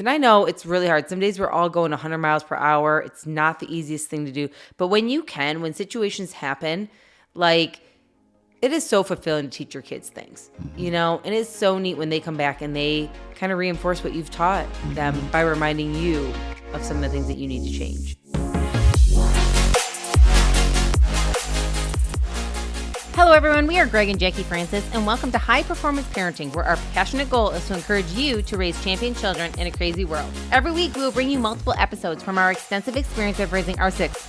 And I know it's really hard. Some days we're all going 100 miles per hour. It's not the easiest thing to do. But when you can, when situations happen, like it is so fulfilling to teach your kids things, you know? And it's so neat when they come back and they kind of reinforce what you've taught them by reminding you of some of the things that you need to change. Hello, everyone. We are Greg and Jacquie Francis, and welcome to High Performance Parenting, where our passionate goal is to encourage you to raise champion children in a crazy world. Every week, we will bring you multiple episodes from our extensive experience of raising our six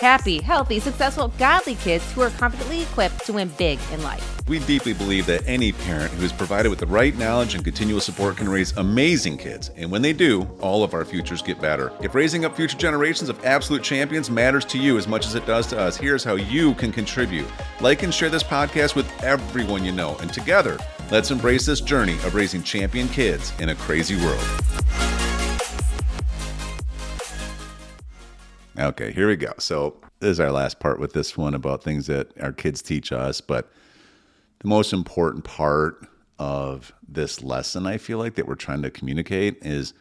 happy, healthy, successful, godly kids who are confidently equipped to win big in life. We deeply believe that any parent who is provided with the right knowledge and continual support can raise amazing kids. And when they do, all of our futures get better. If raising up future generations of absolute champions matters to you as much as it does to us, here's how you can contribute. Like and share this podcast with everyone you know. And together, let's embrace this journey of raising champion kids in a crazy world. Okay, here we go. So this is our last part with this one about things that our kids teach us. But the most important part of this lesson, I feel like, that we're trying to communicate is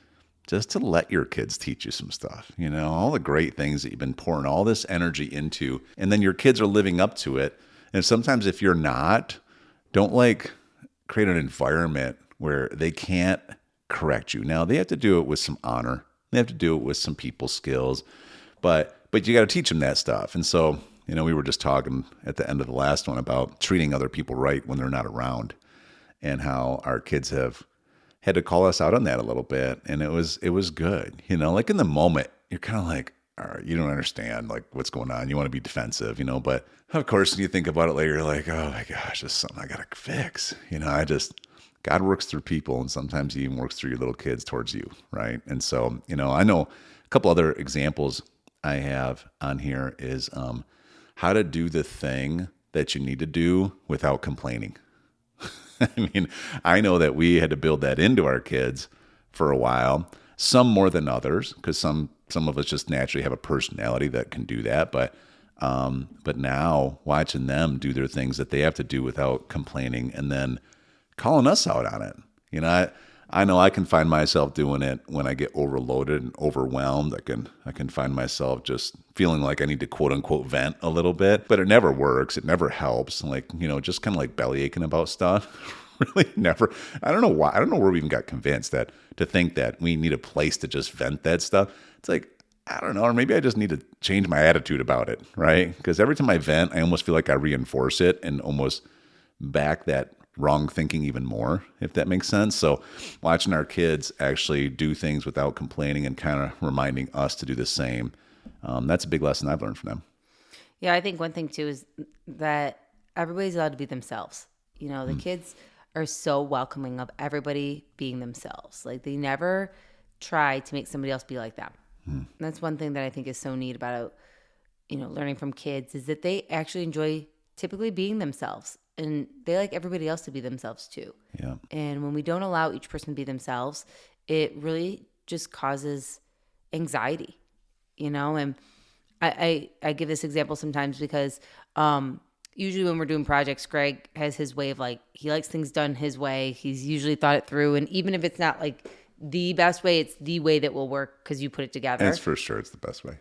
just to let your kids teach you some stuff. You know, all the great things that you've been pouring all this energy into, and then your kids are living up to it. And sometimes if you're not, don't create an environment where they can't correct you. Now, they have to do it with some honor. They have to do it with some people skills. But you got to teach them that stuff. And so, you know, we were just talking at the end of the last one about treating other people right when they're not around, and how our kids have had to call us out on that a little bit. And it was good. You know, like in the moment, you're kind of like, all right, you don't understand like what's going on. You want to be defensive, you know, but of course, when you think about it later, you're like, oh my gosh, this is something I got to fix. You know, God works through people, and sometimes he even works through your little kids towards you. Right. And so, you know, I know a couple other examples I have on here is how to do the thing that you need to do without complaining. I mean, I know that we had to build that into our kids for a while, some more than others, because some of us just naturally have a personality that can do that. But now watching them do their things that they have to do without complaining, and then calling us out on it. You know, I know I can find myself doing it when I get overloaded and overwhelmed. I can find myself just feeling like I need to quote unquote vent a little bit, but it never works. It never helps. Like, you know, just kind of like belly aching about stuff. Really never. I don't know why. I don't know where we even got convinced to think that we need a place to just vent that stuff. It's like, I don't know, or maybe I just need to change my attitude about it, right? Because every time I vent, I almost feel like I reinforce it and almost back that wrong thinking even more, if that makes sense. So watching our kids actually do things without complaining and kind of reminding us to do the same, that's a big lesson I've learned from them. Yeah, I think one thing too is that everybody's allowed to be themselves. You know, the kids are so welcoming of everybody being themselves. Like they never try to make somebody else be like them. And that's one thing that I think is so neat about, you know, learning from kids is that they actually enjoy typically being themselves. And they like everybody else to be themselves too. Yeah. And when we don't allow each person to be themselves, it really just causes anxiety, you know? And I give this example sometimes because usually when we're doing projects, Greg has his way of like, he likes things done his way. He's usually thought it through. And even if it's not like the best way, it's the way that will work because you put it together. That's for sure. It's the best way.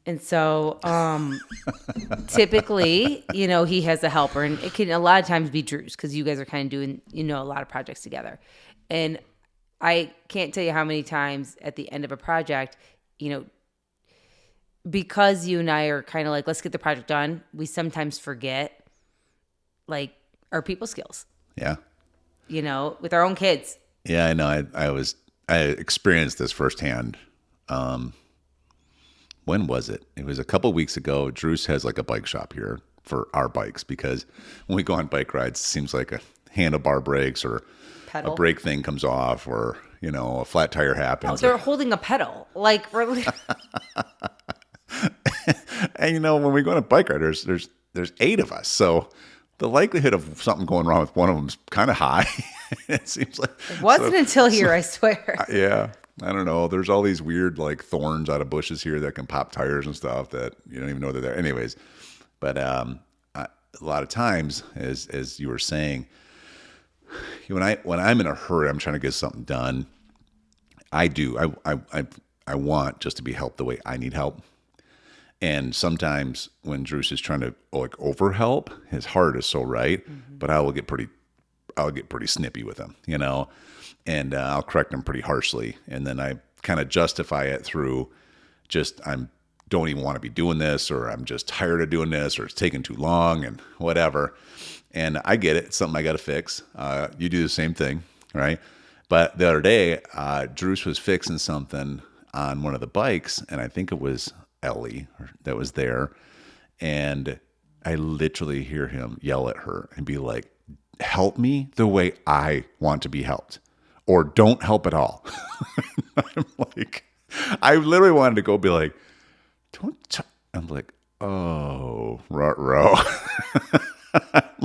And so typically, you know, he has a helper, and it can a lot of times be Drew's because you guys are kind of doing, you know, a lot of projects together. And I can't tell you how many times at the end of a project, you know, because you and I are kind of like, let's get the project done, we sometimes forget like our people skills. Yeah. You know, with our own kids. Yeah, I know. I experienced this firsthand. When was it? It was a couple weeks ago. Drew's has like a bike shop here for our bikes because when we go on bike rides, it seems like a handlebar breaks or Pedal. A brake thing comes off or, you know, a flat tire happens. Oh, they're holding a pedal. Like, really? And, you know, when we go on a bike ride, there's 8 of us. So the likelihood of something going wrong with one of them is kind of high. It seems like. It wasn't until here, I swear. Yeah. I don't know. There's all these weird like thorns out of bushes here that can pop tires and stuff that you don't even know they're there. Anyways, but a lot of times, as you were saying, when I'm in a hurry, I'm trying to get something done. I want just to be helped the way I need help. And sometimes when Drew's is trying to like overhelp, his heart is so right, but I'll get pretty snippy with him, and I'll correct him pretty harshly. And then I kind of justify it through just, don't even want to be doing this, or I'm just tired of doing this, or it's taking too long and whatever. And I get it. It's something I got to fix. You do the same thing, right? But the other day, Drew's was fixing something on one of the bikes, and I think it was Ellie that was there. And I literally hear him yell at her and be like, help me the way I want to be helped, or don't help at all. I'm like, I literally wanted to go be like, I'm like, oh, ruh-roh.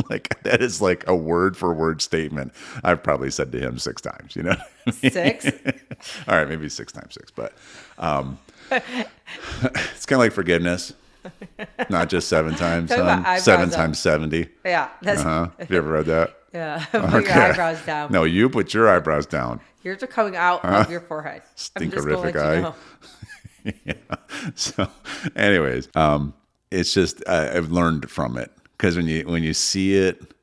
Like, that is like a word for word statement I've probably said to him 6 times, you know what I mean? 6? All right, maybe 6 times 6, but it's kind of like forgiveness. Not just 7 times, 7 times 70. Yeah. Have you ever read that? Yeah. Put your eyebrows down. No, you put your eyebrows down. Yours are coming out of your forehead. Stinkerific eye. Yeah. So, anyways, it's just I've learned from it, because when you see it,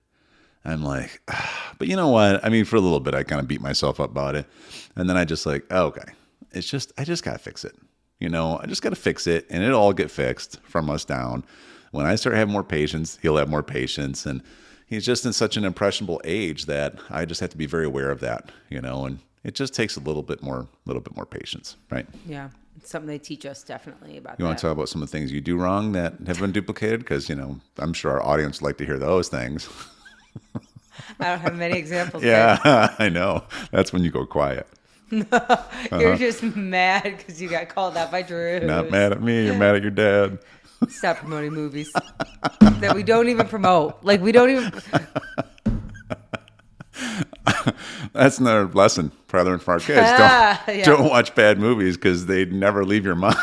I'm like, but you know what? I mean, for a little bit, I kind of beat myself up about it, and then I just like, oh, okay, I just gotta fix it. I just gotta fix it, and it'll all get fixed from us down. When I start having more patience, he'll have more patience, and he's just in such an impressionable age that I just have to be very aware of that, and it just takes a little bit more patience, right? Yeah. It's something they teach us definitely about that. You want to talk about some of the things you do wrong that have been duplicated? Because, I'm sure our audience would like to hear those things. I don't have many examples. Yeah, I know. That's when you go quiet. You're just mad because you got called out by Drew. Not mad at me. You're mad at your dad. Stop promoting movies that we don't even promote. Like, we don't even... That's another lesson, probably for our kids. Don't watch bad movies, because they never leave your mind.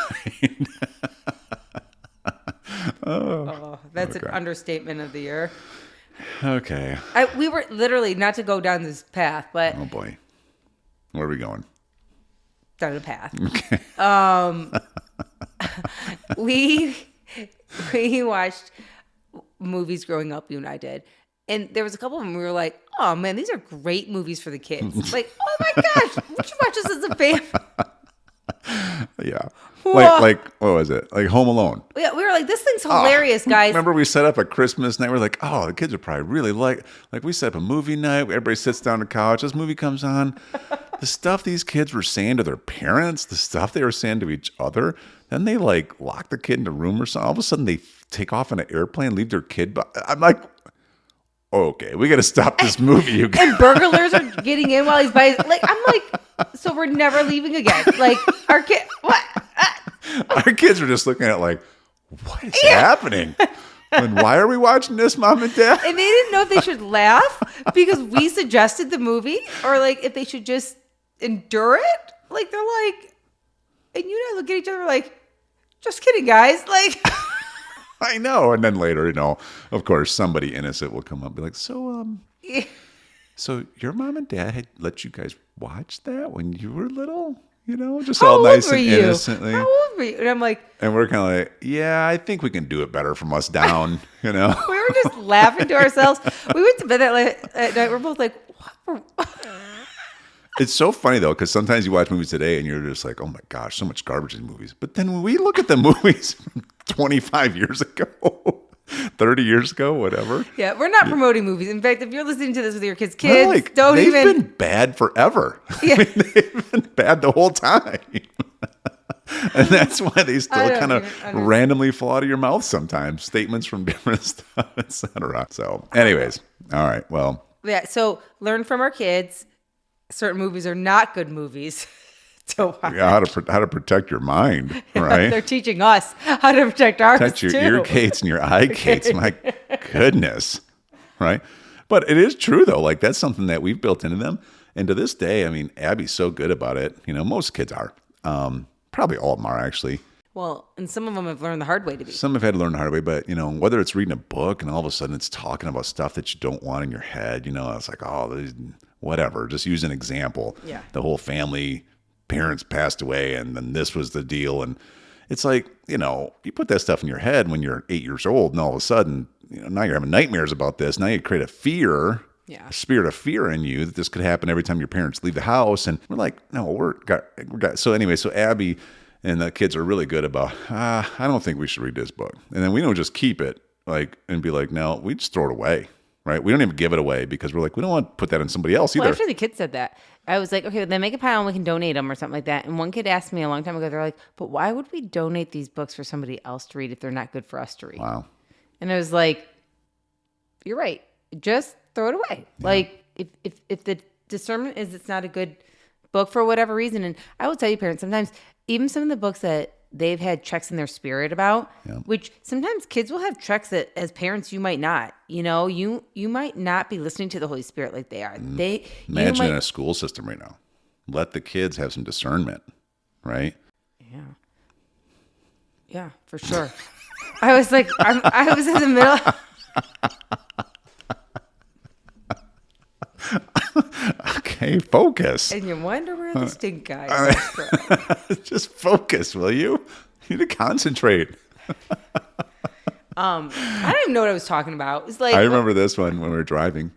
That's an understatement of the year. Okay. We were literally, not to go down this path, but... Oh, boy. Where are we going? Down the path. Okay. We watched movies growing up, you and I did. And there was a couple of them we were like, oh, man, these are great movies for the kids. Like, oh, my gosh, we should watch this as a family. Yeah. Like, what was it? Like Home Alone. Yeah, we were like, this thing's hilarious, guys. Remember we set up a Christmas night? We're like, oh, the kids are probably really like we set up a movie night. Everybody sits down on the couch. This movie comes on. The stuff these kids were saying to their parents, the stuff they were saying to each other. Then they like lock the kid in a room or something. All of a sudden they take off in an airplane, leave their kid. But I'm like, okay, we got to stop this movie. You guys. And burglars are getting in while he's by his, like, I'm like, so we're never leaving again. Like, our kid, what? Our kids are just looking at it like, what is happening? And why are we watching this, Mom and Dad? And they didn't know if they should laugh because we suggested the movie, or like if they should just endure it. Like, they're like, and you and I look at each other like, just kidding, guys. Like, I know. And then later, of course, somebody innocent will come up and be like, so your mom and dad had let you guys watch that when you were little? Just all nice and innocently. How old were you? And I'm like... And we're kind of like, yeah, I think we can do it better from us down, We were just laughing to ourselves. We went to bed that night. We're both like, what? It's so funny, though, because sometimes you watch movies today and you're just like, oh, my gosh, so much garbage in movies. But then when we look at the movies from 25 years ago, 30 years ago, whatever. Yeah, we're not promoting movies. In fact, if you're listening to this with your kids, they've been bad forever. Yeah. They've been bad the whole time. And that's why they still kind of randomly fall out of your mouth sometimes. Statements from different stuff, etc. So anyways, all right, well. Yeah, so learn from our kids. Certain movies are not good movies to watch. Yeah, how to protect your mind, right? They're teaching us how to protect ours Protect your too. ear gates and your eye gates. My goodness, right? But it is true, though. Like, that's something that we've built into them. And to this day, I mean, Abby's so good about it. Most kids are. Probably all of them are, actually. Well, and some of them have learned the hard way to be. Some have had to learn the hard way, but, whether it's reading a book and all of a sudden it's talking about stuff that you don't want in your head, it's like, whatever. Just use an example. Yeah. The whole family, parents passed away, and then this was the deal. And it's like, you put that stuff in your head when you're 8 years old, and all of a sudden, now you're having nightmares about this. Now you create a fear. Yeah. A spirit of fear in you that this could happen every time your parents leave the house. And we're like, no, we're got. So anyway, so Abby and the kids are really good about, I don't think we should read this book. And then we don't just keep it and be like, no, we just throw it away, right? We don't even give it away because we're like, we don't want to put that on somebody else either. Well, after the kids said that, I was like, okay, then make a pile and we can donate them or something like that. And one kid asked me a long time ago, they're like, but why would we donate these books for somebody else to read if they're not good for us to read? Wow. And I was like, you're right. Just throw it away. Yeah. Like if the discernment is it's not a good book for whatever reason. And I will tell you, parents, sometimes even some of the books that they've had checks in their spirit about, which sometimes kids will have checks that as parents you might not. You might not be listening to the Holy Spirit like they are. Imagine in a school system right now. Let the kids have some discernment, right? Yeah. Yeah, for sure. I was like, I was in the middle. Okay, focus. And you wonder where the stink guy is. Just focus, will you? You need to concentrate. I don't even know what I was talking about. It was like I remember this one when we were driving,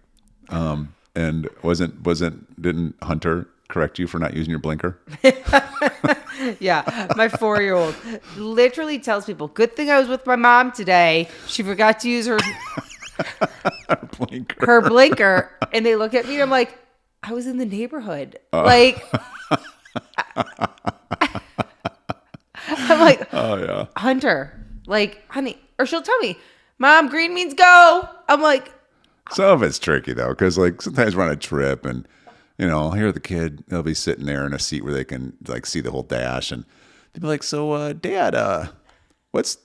and didn't Hunter correct you for not using your blinker? Yeah, my 4-year-old literally tells people, "Good thing I was with my mom today. She forgot to use her blinker," and they look at me and I'm like, I was in the neighborhood. Like, I'm like, oh yeah, Hunter, like, honey, or she'll tell me, Mom, green means go. I'm like, some of it's tricky though, because like sometimes we're on a trip and I'll hear the kid, they'll be sitting there in a seat where they can like see the whole dash, and they'll be like, so Dad, what's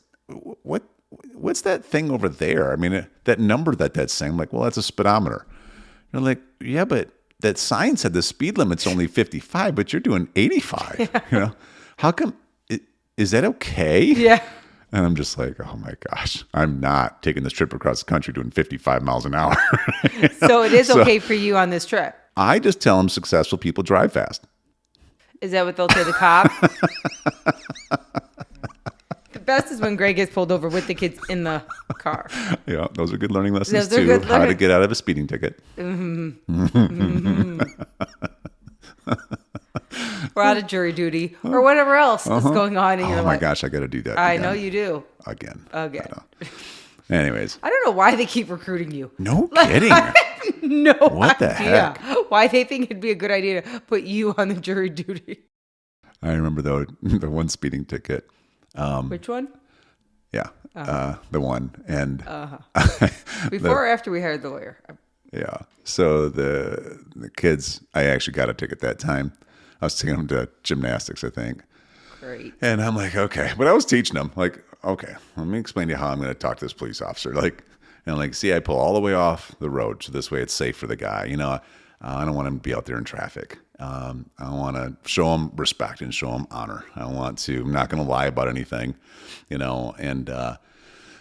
that thing over there? I mean, that number that's saying, I'm like, well, that's a speedometer. They're like, yeah, but that sign said the speed limit's only 55, but you're doing 85. Yeah. How come? Is that okay? Yeah. And I'm just like, oh my gosh, I'm not taking this trip across the country doing 55 miles an hour. So it is okay for you on this trip. I just tell them successful people drive fast. Is that what they'll say to the cop? The best is when Greg gets pulled over with the kids in the car. Yeah, those are good learning lessons too. How to get out of a speeding ticket. Mm-hmm. Mm-hmm. Or out of jury duty or whatever else is going on. Oh my gosh, I got to do that. I know you do. Again. Anyways. I don't know why they keep recruiting you. No kidding. I have no what idea the heck? Why they think it'd be a good idea to put you on the jury duty. I remember though the one speeding ticket. Which one? Yeah, the one. And before or after we hired the lawyer? Yeah. So the kids, I actually got a ticket that time. I was taking them to gymnastics, I think. Great. And I'm like, okay. But I was teaching them, like, okay, let me explain to you how I'm going to talk to this police officer. Like, and like, see, I pull all the way off the road, so this way it's safe for the guy. I don't want him to be out there in traffic. I want to show him respect and show him honor. I'm not going to lie about anything, and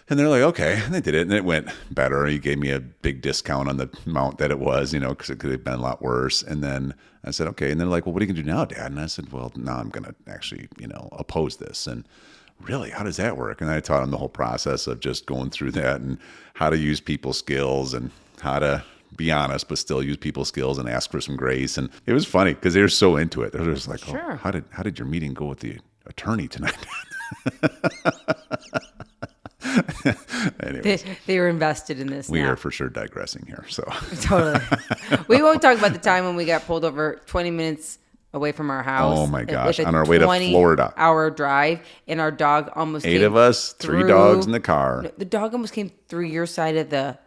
they're like, okay, and they did it, and it went better. He gave me a big discount on the amount that it was, because it could have been a lot worse. And then I said, okay, and they're like, well, what are you going to do now, Dad? And I said, well, now I'm going to actually, oppose this. And really, how does that work? And I taught them the whole process of just going through that and how to use people's skills and how to be honest, but still use people's skills and ask for some grace. And it was funny because they were so into it. They were just like, sure. Oh, how did your meeting go with the attorney tonight? They were invested in this. We are for sure digressing here. So totally. We won't talk about the time when we got pulled over 20 minutes away from our house. Oh my gosh. On our way to Florida. 20-hour drive. And our dog almost 8 of us, 3 dogs in the car. The dog almost came through your side of the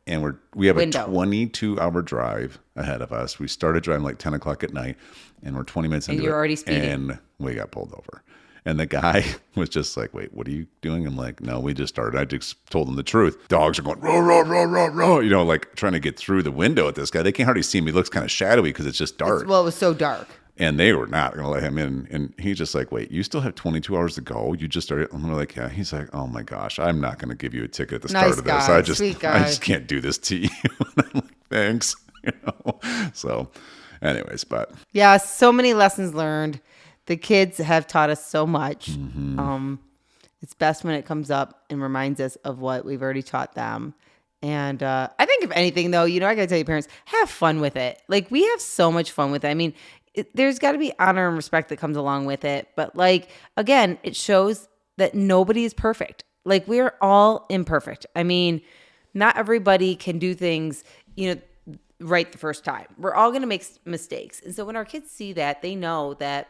And we have window. A 22-hour drive ahead of us. We started driving like 10 o'clock at night, and we're 20 minutes into it. And you're already speeding. And we got pulled over. And the guy was just like, wait, what are you doing? I'm like, no, we just started. I just told him the truth. Dogs are going, row, row, row, row, row, like trying to get through the window at this guy. They can't hardly see him. He looks kind of shadowy because it's just dark. Well, it was so dark. And they were not going to let him in. And he's just like, wait, you still have 22 hours to go? You just started. I'm like, yeah. He's like, oh my gosh, I'm not going to give you a ticket at the start of this. I just can't do this to you. And I'm like, thanks. So anyways, but. Yeah, so many lessons learned. The kids have taught us so much. It's best when it comes up and reminds us of what we've already taught them. And I think if anything, though, I got to tell you, parents, have fun with it. Like, we have so much fun with it. I mean, there's got to be honor and respect that comes along with it. But, like, again, it shows that nobody is perfect. Like, we're all imperfect. I mean, not everybody can do things, right the first time. We're all going to make mistakes. And so when our kids see that, they know that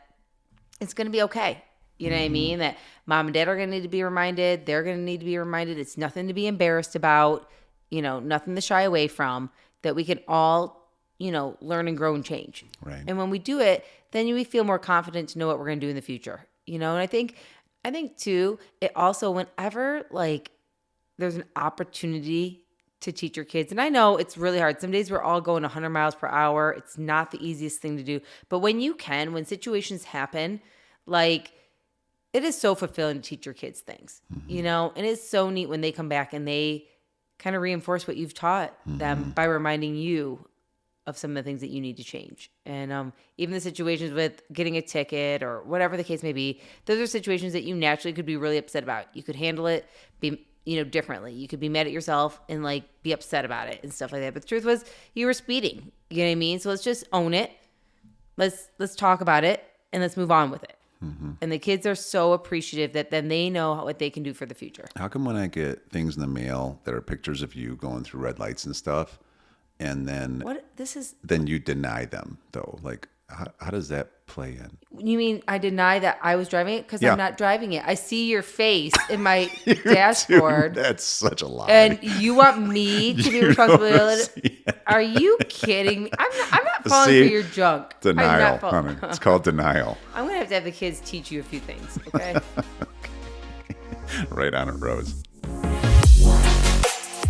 it's going to be okay. You know what I mean? That mom and dad are going to need to be reminded. They're going to need to be reminded. It's nothing to be embarrassed about, nothing to shy away from, that we can all, learn and grow and change. Right. And when we do it, then we feel more confident to know what we're going to do in the future. And I think too, it also, whenever like there's an opportunity to teach your kids, and I know it's really hard. Some days we're all going 100 miles per hour. It's not the easiest thing to do. But when situations happen, like, it is so fulfilling to teach your kids things, and it's so neat when they come back and they kind of reinforce what you've taught them by reminding you of some of the things that you need to change. And even the situations with getting a ticket or whatever the case may be, those are situations that you naturally could be really upset about. You could handle it, differently. You could be mad at yourself and like be upset about it and stuff like that. But the truth was, you were speeding. You know what I mean? So let's just own it. Let's talk about it and let's move on with it. And the kids are so appreciative that then they know what they can do for the future. How come when I get things in the mail that are pictures of you going through red lights and stuff, and then then you deny them though? Like, how does that play in? You mean I deny that I was driving it? Because I'm not driving it. I see your face in my dashboard. That's such a lie. And you want me to be responsible? Are you kidding me? I'm not falling for your junk. Denial, honey. It's called denial. I'm going to have the kids teach you a few things, okay? Right on it, Rose.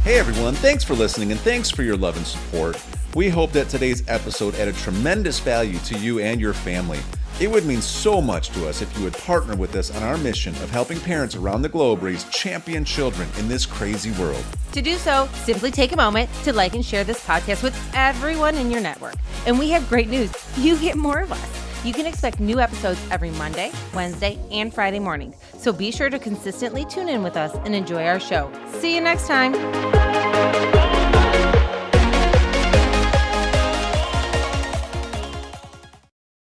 Hey, everyone. Thanks for listening, and thanks for your love and support. We hope that today's episode added tremendous value to you and your family. It would mean so much to us if you would partner with us on our mission of helping parents around the globe raise champion children in this crazy world. To do so, simply take a moment to like and share this podcast with everyone in your network. And we have great news. You get more of us. You can expect new episodes every Monday, Wednesday, and Friday mornings. So be sure to consistently tune in with us and enjoy our show. See you next time.